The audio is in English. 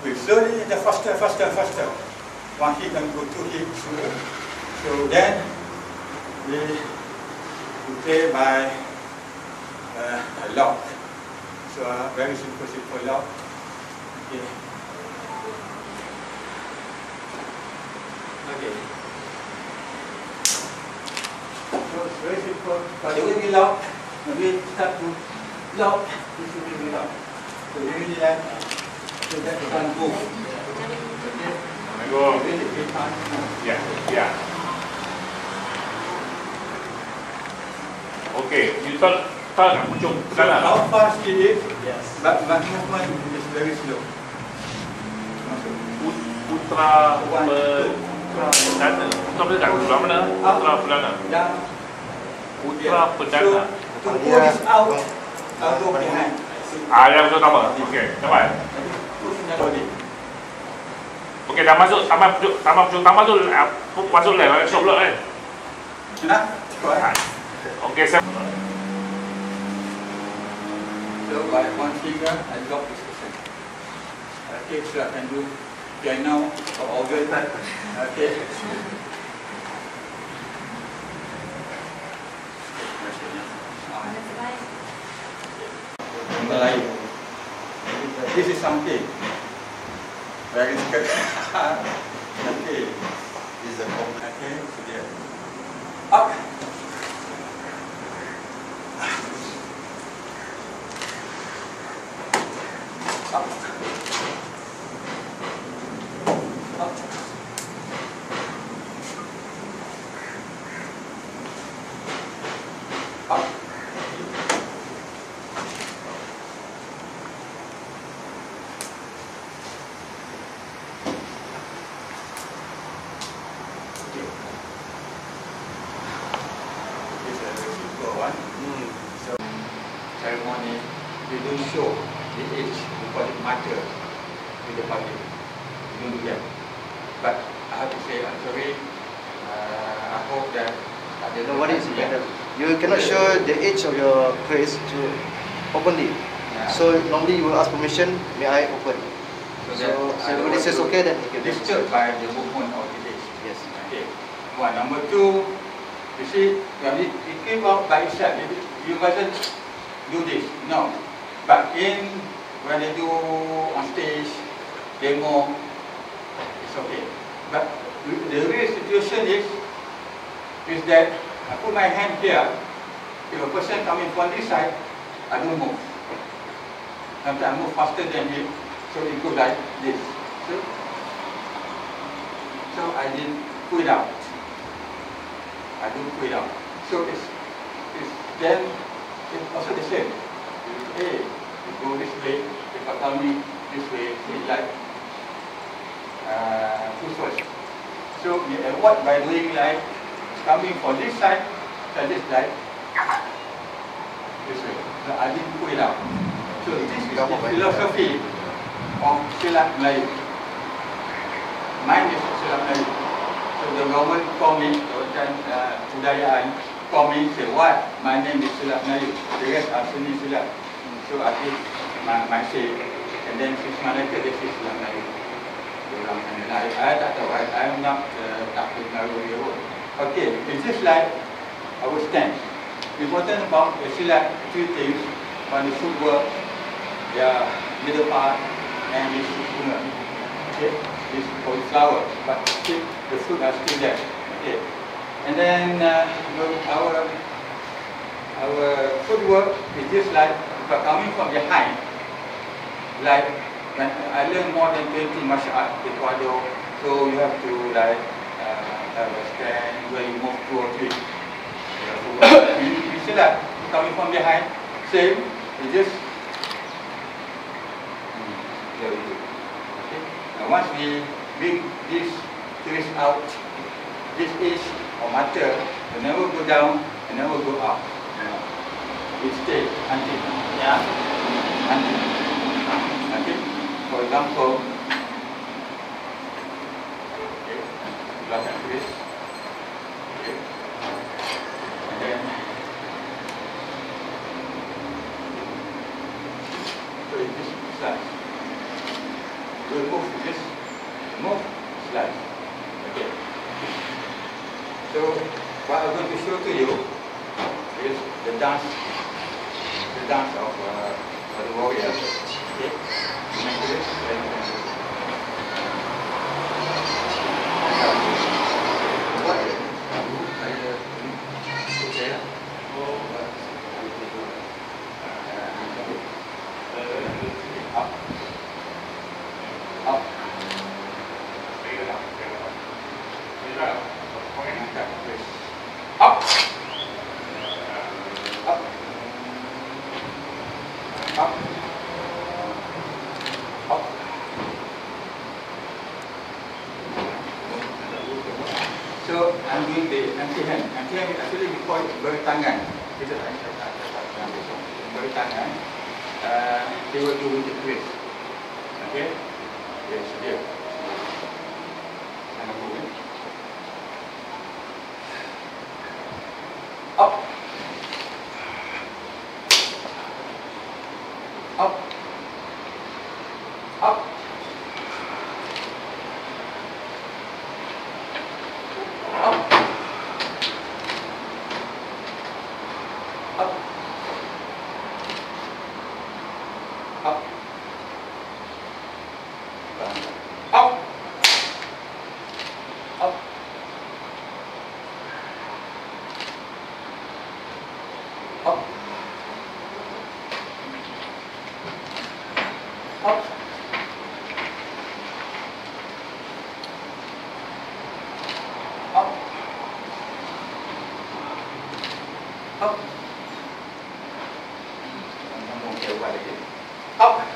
We slowly, faster. One hit and go two hits. So then we play by a lock. So very simple lock. Okay. So it's very simple. But the way we lock, when we start to lock, this is the way we lock. So we really like so that we can't move. Go. Really, we can't move. Yeah. Okay, you start ujung So kanan. how fast it is? Yes. But movement is very slow. Putra Perdana. Putra Perdana sebelah mana? Putra Perdana. Down. Putra Perdana. So to pull this out, I'll go behind. Yang pertama. Okey, cepat. Push the body. Okey, dah masuk taman pertama tu masuk left, stop pula kan. Huh? Correct. Okey, saya So by one finger, I drop this position. Okay, so I can do piano or organ. Okay. Melayu. This is something very good. Okay. This is a compliment. Okay, so there. Up. Up. Up. Up. Ceremony, we don't show the age, we call it matter to the public. We don't do that. But I have to say, I'm sorry, I hope that No worries, madam. You cannot show the age of your face to openly. Yeah. So normally you will ask permission, may I open? So everybody says okay, then you can disturb by the movement of the age. Yes. Okay. One. Number two, you see, when it came out by itself, you mustn't do this. No. But when they do on stage, demo, it's okay. But the real situation is that I put my hand here. If a person coming from this side, I don't move. Sometimes I move faster than him, so it goes like this. So I didn't pull it out. I don't pull it out. So it's then it's also the same. Hey, you go this way, if I tell me this way, it's like push first. So you avoid by doing like coming from this side, and this side, this way. So I didn't pull it out. So this is the philosophy of Silat Melayu. Mine is Silat Melayu. So the government call me, Budayaan call me, say what? My name is Silat Melayu. The rest are Sunni Silat. So I did my say, and then 6 months later they say Silat Melayu. I tak tahu, I'm not takut Melayu. Okay, it's just like our stand. Important about the Silat, 2 things. One is footwork, the middle part, and this is bunga. Okay, this is called flower, but still, the fruit are still there. Okay, and then our footwork is just like coming from behind. Like when I learned more than 20 martial art, Taekwondo, so you have to like have a stand where you move 2 or 3. You see that coming from behind, same. You just there we go. Okay. Now once we bring this twist out, this edge or matter will never go down and never go up. It stays until until. Okay. For example, okay, belakang twist. Okay. And then so it just slides. So move, just move, slide. Okay. So what I'm going to show to you is the dance of the warrior. Okay. So I'm doing the anti-hand. Anti-hand is actually we call it bertangan. Kita tak bertangan. They will do with the twist. Okay? Yes, dia. Sangat boleh. Up. Up. Up. Up. Up. Up. Up. Up. Up. Up. Up. Up. Up.